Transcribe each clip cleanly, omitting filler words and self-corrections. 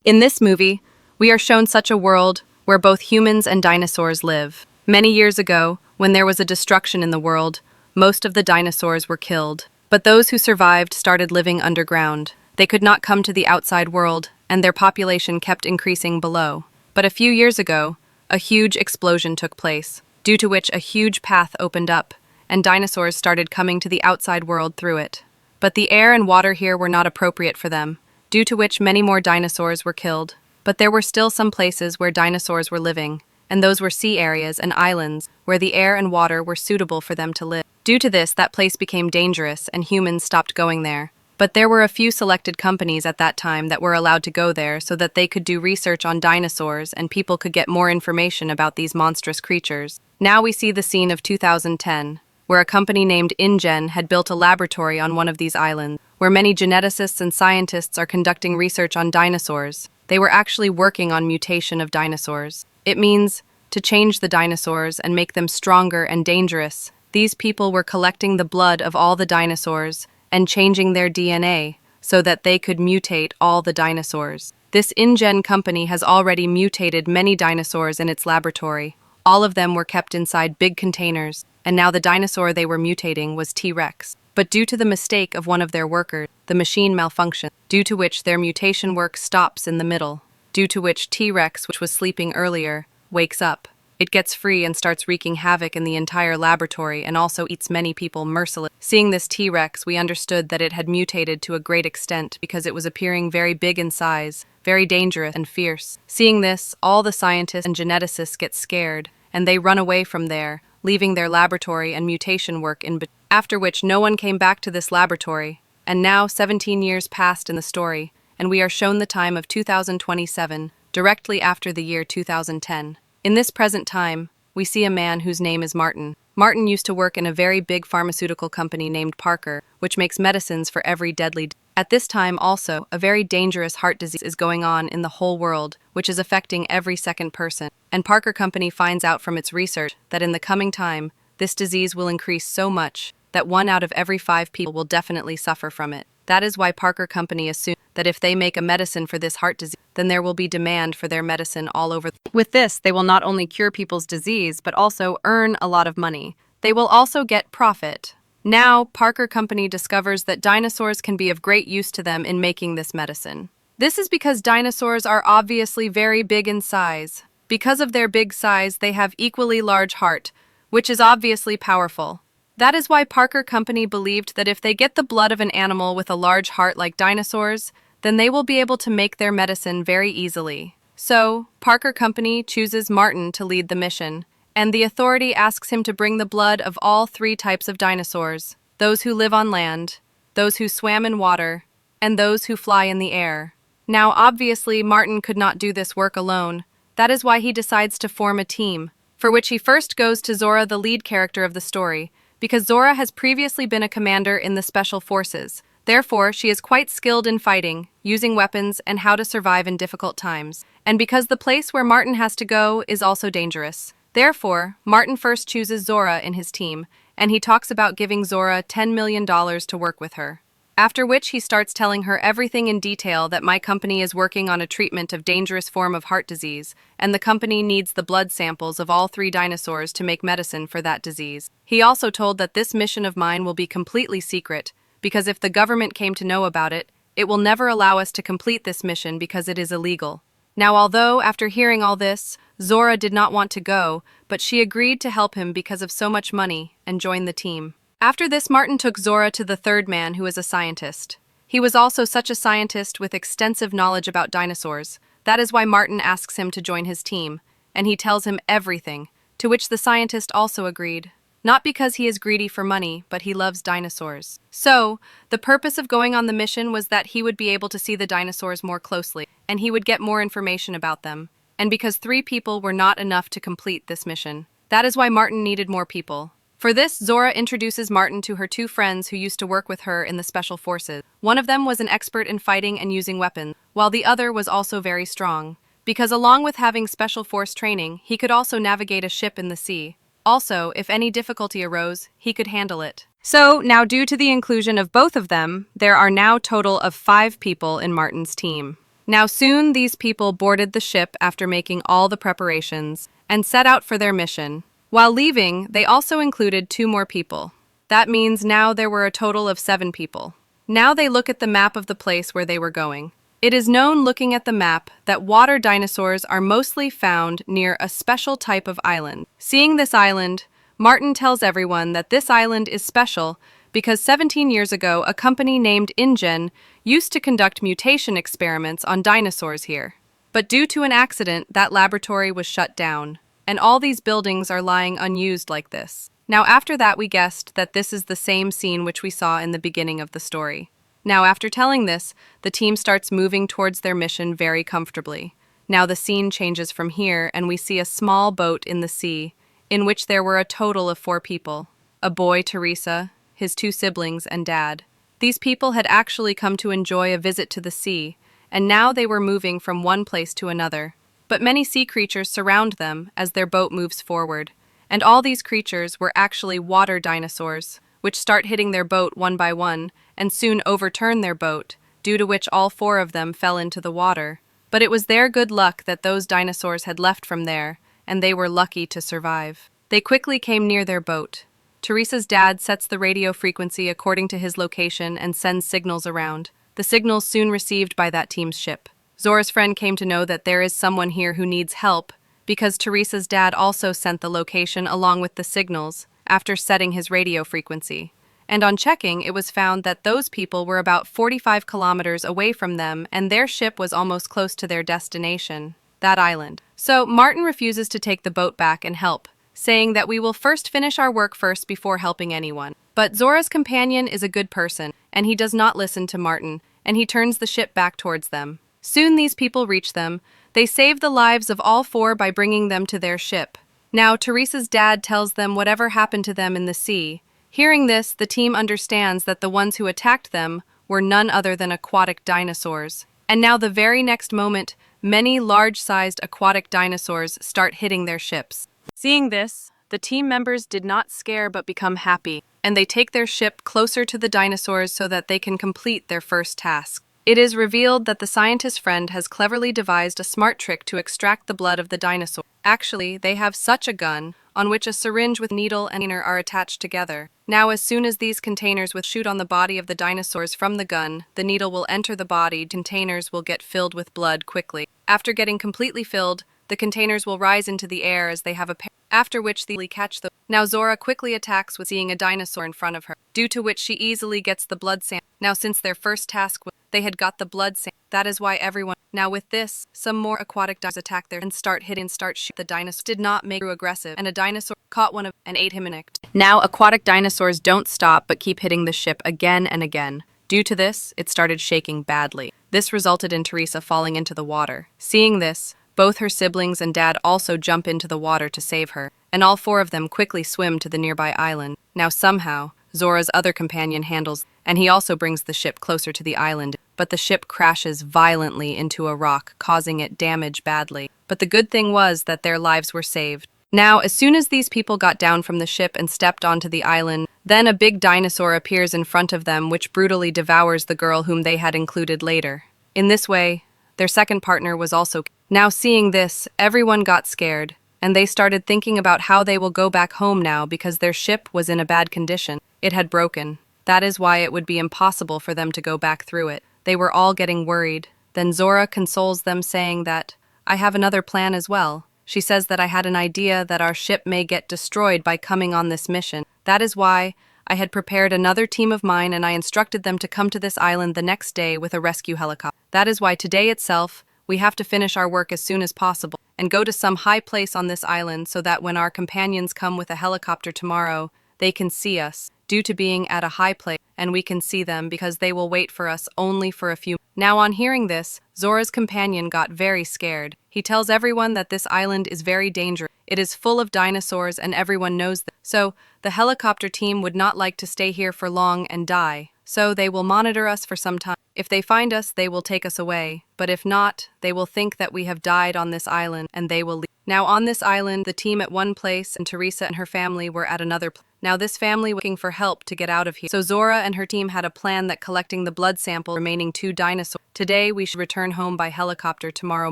In this movie, we are shown such a world where both humans and dinosaurs live. Many years ago, when there was a destruction in the world, most of the dinosaurs were killed. But those who survived started living underground. They could not come to the outside world, and their population kept increasing below. But a few years ago, a huge explosion took place, due to which a huge path opened up, and dinosaurs started coming to the outside world through it. But the air and water here were not appropriate for them, due to which many more dinosaurs were killed. But there were still some places where dinosaurs were living, and those were sea areas and islands where the air and water were suitable for them to live. Due to this, that place became dangerous and humans stopped going there. But there were a few selected companies at that time that were allowed to go there so that they could do research on dinosaurs and people could get more information about these monstrous creatures. Now we see the scene of 2010, where a company named InGen had built a laboratory on one of these islands, where many geneticists and scientists are conducting research on dinosaurs. They were actually working on mutation of dinosaurs. It means to change the dinosaurs and make them stronger and dangerous. These people were collecting the blood of all the dinosaurs and changing their DNA so that they could mutate all the dinosaurs. This InGen company has already mutated many dinosaurs in its laboratory. All of them were kept inside big containers, and now the dinosaur they were mutating was T-Rex. But due to the mistake of one of their workers, the machine malfunctioned, due to which their mutation work stops in the middle, due to which T-Rex, which was sleeping earlier, wakes up. It gets free and starts wreaking havoc in the entire laboratory and also eats many people mercilessly. Seeing this T-Rex, we understood that it had mutated to a great extent because it was appearing very big in size, very dangerous and fierce. Seeing this, all the scientists and geneticists get scared, and they run away from there, leaving their laboratory and mutation work in between. After which no one came back to this laboratory, and now 17 years passed in the story, and we are shown the time of 2027, directly after the year 2010. In this present time, we see a man whose name is Martin. Martin used to work in a very big pharmaceutical company named Parker, which makes medicines for every deadly disease. At this time also, a very dangerous heart disease is going on in the whole world, which is affecting every second person. And Parker Company finds out from its research that in the coming time, this disease will increase so much that 1 out of every 5 people will definitely suffer from it. That is why Parker Company assumes that if they make a medicine for this heart disease, then there will be demand for their medicine all over. With this, they will not only cure people's disease, but also earn a lot of money. They will also get profit. Now, Parker Company discovers that dinosaurs can be of great use to them in making this medicine. This is because dinosaurs are obviously very big in size. Because of their big size, they have equally large heart, which is obviously powerful. That is why Parker Company believed that if they get the blood of an animal with a large heart like dinosaurs, then they will be able to make their medicine very easily. So, Parker Company chooses Martin to lead the mission, and the authority asks him to bring the blood of all 3 types of dinosaurs: those who live on land, those who swam in water, and those who fly in the air. Now, obviously, Martin could not do this work alone. That is why he decides to form a team, for which he first goes to Zora, the lead character of the story, because Zora has previously been a commander in the Special Forces. Therefore, she is quite skilled in fighting, using weapons, and how to survive in difficult times. And because the place where Martin has to go is also dangerous. Therefore, Martin first chooses Zora in his team, and he talks about giving Zora $10 million to work with her. After which he starts telling her everything in detail that my company is working on a treatment of dangerous form of heart disease, and the company needs the blood samples of all 3 dinosaurs to make medicine for that disease. He also told that this mission of mine will be completely secret, because if the government came to know about it, it will never allow us to complete this mission because it is illegal. Now, although, after hearing all this, Zora did not want to go, but she agreed to help him because of so much money, and joined the team. After this, Martin took Zora to the 3rd man, who is a scientist. He was also such a scientist with extensive knowledge about dinosaurs. That is why Martin asks him to join his team, and he tells him everything, to which the scientist also agreed. Not because he is greedy for money, but he loves dinosaurs. So, the purpose of going on the mission was that he would be able to see the dinosaurs more closely, and he would get more information about them. And because 3 people were not enough to complete this mission. That is why Martin needed more people. For this, Zora introduces Martin to her 2 friends who used to work with her in the Special Forces. One of them was an expert in fighting and using weapons, while the other was also very strong. Because along with having Special Force training, he could also navigate a ship in the sea. Also, if any difficulty arose, he could handle it. So, now due to the inclusion of both of them, there are now total of 5 people in Martin's team. Now soon these people boarded the ship after making all the preparations and set out for their mission. While leaving, they also included 2 more people. That means now there were a total of 7 people. Now they look at the map of the place where they were going. It is known looking at the map that water dinosaurs are mostly found near a special type of island. Seeing this island, Martin tells everyone that this island is special because 17 years ago a company named InGen used to conduct mutation experiments on dinosaurs here. But due to an accident, that laboratory was shut down, and all these buildings are lying unused like this. Now after that we guessed that this is the same scene which we saw in the beginning of the story. Now after telling this, the team starts moving towards their mission very comfortably. Now the scene changes from here and we see a small boat in the sea, in which there were a total of 4 people. A boy, Teresa, his 2 siblings, and Dad. These people had actually come to enjoy a visit to the sea, and now they were moving from one place to another. But many sea creatures surround them as their boat moves forward, and all these creatures were actually water dinosaurs, which start hitting their boat one by one, and soon overturn their boat, due to which all 4 of them fell into the water. But it was their good luck that those dinosaurs had left from there, and they were lucky to survive. They quickly came near their boat. Teresa's dad sets the radio frequency according to his location and sends signals around. The signals soon received by that team's ship. Zora's friend came to know that there is someone here who needs help, because Teresa's dad also sent the location along with the signals after setting his radio frequency. And on checking, it was found that those people were about 45 kilometers away from them and their ship was almost close to their destination, that island. So Martin refuses to take the boat back and help, saying that we will first finish our work first before helping anyone. But Zora's companion is a good person, and he does not listen to Martin, and he turns the ship back towards them. Soon these people reach them. They save the lives of all 4 by bringing them to their ship. Now Teresa's dad tells them whatever happened to them in the sea. Hearing this, the team understands that the ones who attacked them were none other than aquatic dinosaurs. And now the very next moment, many large-sized aquatic dinosaurs start hitting their ships. Seeing this, the team members did not scare but become happy, and they take their ship closer to the dinosaurs so that they can complete their first task. It is revealed that the scientist friend has cleverly devised a smart trick to extract the blood of the dinosaur. Actually, they have such a gun, on which a syringe with needle and container are attached together. Now as soon as these containers will shoot on the body of the dinosaurs from the gun, the needle will enter the body, containers will get filled with blood quickly. After getting completely filled, the containers will rise into the air as they have a pair, after which they catch the. Now Zora quickly attacks with seeing a dinosaur in front of her, due to which she easily gets the blood sample. Now since their first task was they had got the blood sample, that is why everyone. Now with this, some more aquatic dinosaurs attack there and start shooting. The dinosaur did not make too aggressive, and a dinosaur caught one of and ate him in it. Now aquatic dinosaurs don't stop but keep hitting the ship again and again. Due to this, it started shaking badly. This resulted in Teresa falling into the water. Seeing this, both her siblings and dad also jump into the water to save her, and all 4 of them quickly swim to the nearby island. Now somehow, Zora's other companion handles, and he also brings the ship closer to the island, but the ship crashes violently into a rock, causing it damage badly. But the good thing was that their lives were saved. Now, as soon as these people got down from the ship and stepped onto the island, then a big dinosaur appears in front of them, which brutally devours the girl whom they had included later. In this way, their second partner was also. Now seeing this, everyone got scared, and they started thinking about how they will go back home now because their ship was in a bad condition. It had broken. That is why it would be impossible for them to go back through it. They were all getting worried. Then Zora consoles them, saying that, I have another plan as well. She says that I had an idea that our ship may get destroyed by coming on this mission. That is why I had prepared another team of mine and I instructed them to come to this island the next day with a rescue helicopter. That is why today itself, we have to finish our work as soon as possible and go to some high place on this island so that when our companions come with a helicopter tomorrow, they can see us, due to being at a high place, and we can see them because they will wait for us only for a few. Now on hearing this, Zora's companion got very scared. He tells everyone that this island is very dangerous. It is full of dinosaurs and everyone knows that. So, the helicopter team would not like to stay here for long and die. So they will monitor us for some time. If they find us, they will take us away. But if not, they will think that we have died on this island and they will leave. Now on this island, the team at one place and Teresa and her family were at another place. Now this family was looking for help to get out of here. So Zora and her team had a plan that collecting the blood sample remaining 2 dinosaurs. Today we should return home by helicopter tomorrow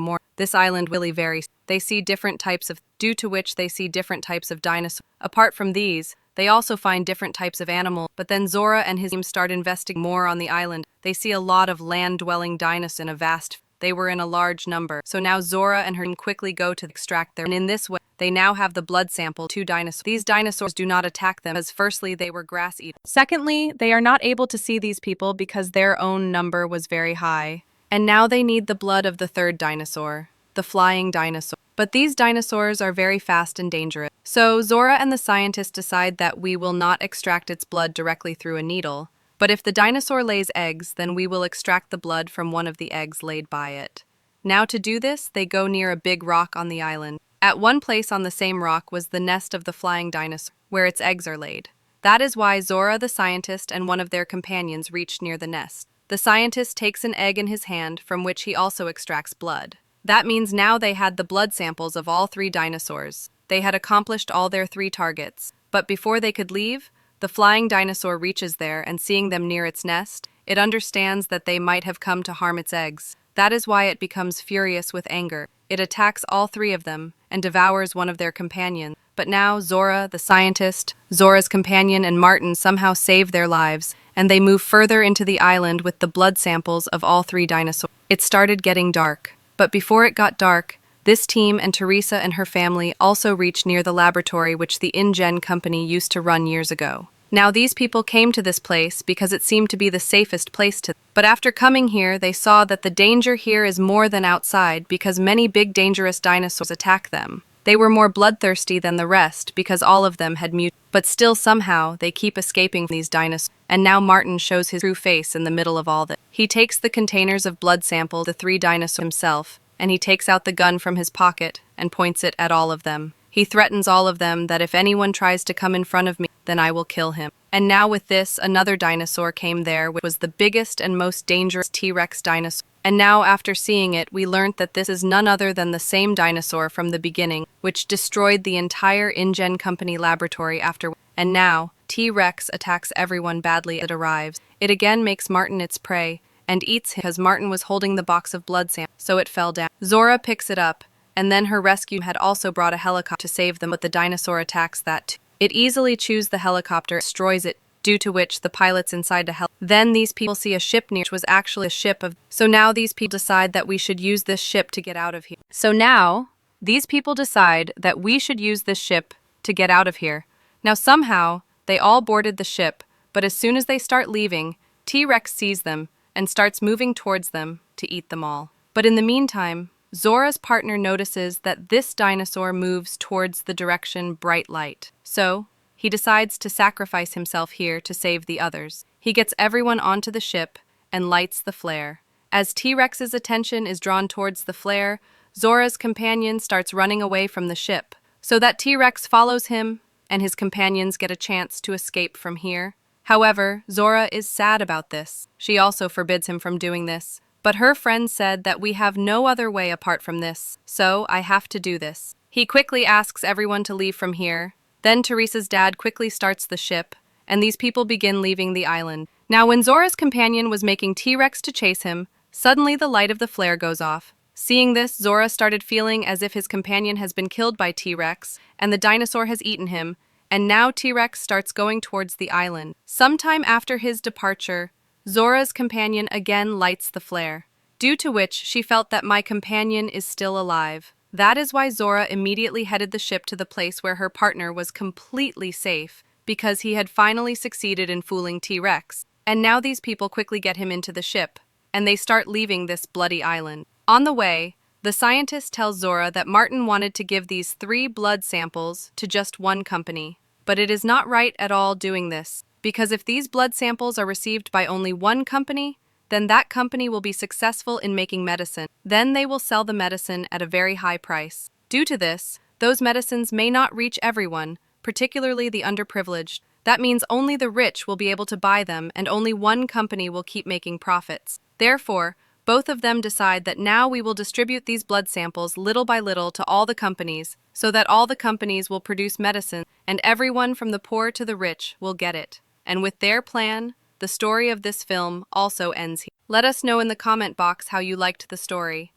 morning. This island really varies. They see different types of, due to which they see different types of dinosaurs. Apart from these, they also find different types of animals. But then Zora and his team start investigating more on the island. They see a lot of land-dwelling dinosaurs in a vast. They were in a large number. So now Zora and her team quickly go to extract their. And in this way, they now have the blood sample 2 dinosaurs. These dinosaurs do not attack them, as firstly they were grass eaters. Secondly, they are not able to see these people because their own number was very high. And now they need the blood of the 3rd dinosaur, the flying dinosaur. But these dinosaurs are very fast and dangerous. So Zora and the scientists decide that we will not extract its blood directly through a needle. But if the dinosaur lays eggs, then we will extract the blood from one of the eggs laid by it. Now to do this, they go near a big rock on the island. At one place on the same rock was the nest of the flying dinosaur, where its eggs are laid. That is why Zora the scientist and one of their companions reached near the nest. The scientist takes an egg in his hand, from which he also extracts blood. That means now they had the blood samples of all 3 dinosaurs. They had accomplished all their 3 targets. But before they could leave, the flying dinosaur reaches there and seeing them near its nest, it understands that they might have come to harm its eggs. That is why it becomes furious with anger. It attacks all 3 of them and devours one of their companions. But now Zora, the scientist, Zora's companion, and Martin somehow save their lives, and they move further into the island with the blood samples of all 3 dinosaurs. It started getting dark. But before it got dark, this team and Teresa and her family also reached near the laboratory which the InGen company used to run years ago. Now these people came to this place because it seemed to be the safest place to. But after coming here, they saw that the danger here is more than outside because many big dangerous dinosaurs attack them. They were more bloodthirsty than the rest because all of them had mutated. But still somehow they keep escaping from these dinosaurs. And now Martin shows his true face in the middle of all this. He takes the containers of blood sample the 3 dinosaurs himself, and he takes out the gun from his pocket and points it at all of them. He threatens all of them that if anyone tries to come in front of me, then I will kill him. And now with this, another dinosaur came there, which was the biggest and most dangerous T-Rex dinosaur. And now after seeing it, we learned that this is none other than the same dinosaur from the beginning, which destroyed the entire InGen company laboratory after. And now, T-Rex attacks everyone badly as it arrives. It again makes Martin its prey, and eats him because Martin was holding the box of blood samples, so it fell down. Zora picks it up, and then her rescue had also brought a helicopter to save them, but the dinosaur attacks that too. It easily chews the helicopter, destroys it, due to which the pilots inside the helicopter. Then these people see a ship near, which was actually a ship of. So now these people decide that we should use this ship to get out of here. So now, these people decide that we should use this ship to get out of here. Now somehow, they all boarded the ship, but as soon as they start leaving, T-Rex sees them and starts moving towards them to eat them all. But in the meantime, Zora's partner notices that this dinosaur moves towards the direction bright light. So, he decides to sacrifice himself here to save the others. He gets everyone onto the ship and lights the flare. As T-Rex's attention is drawn towards the flare, Zora's companion starts running away from the ship, so that T-Rex follows him and his companions get a chance to escape from here. However, Zora is sad about this. She also forbids him from doing this. But her friend said that we have no other way apart from this, so I have to do this. He quickly asks everyone to leave from here. Then Teresa's dad quickly starts the ship, and these people begin leaving the island. Now when Zora's companion was making T-Rex to chase him, suddenly the light of the flare goes off. Seeing this, Zora started feeling as if his companion has been killed by T-Rex, and the dinosaur has eaten him, and now T-Rex starts going towards the island. Sometime after his departure, Zora's companion again lights the flare, due to which she felt that my companion is still alive. That is why Zora immediately headed the ship to the place where her partner was completely safe, because he had finally succeeded in fooling T-Rex. And now these people quickly get him into the ship, and they start leaving this bloody island. On the way, the scientist tells Zora that Martin wanted to give these 3 blood samples to just one company, but it is not right at all doing this. Because if these blood samples are received by only one company, then that company will be successful in making medicine. Then they will sell the medicine at a very high price. Due to this, those medicines may not reach everyone, particularly the underprivileged. That means only the rich will be able to buy them and only one company will keep making profits. Therefore, Both of them decide that now we will distribute these blood samples little by little to all the companies, so that all the companies will produce medicine, and everyone from the poor to the rich will get it. And with their plan, the story of this film also ends here. Let us know in the comment box how you liked the story.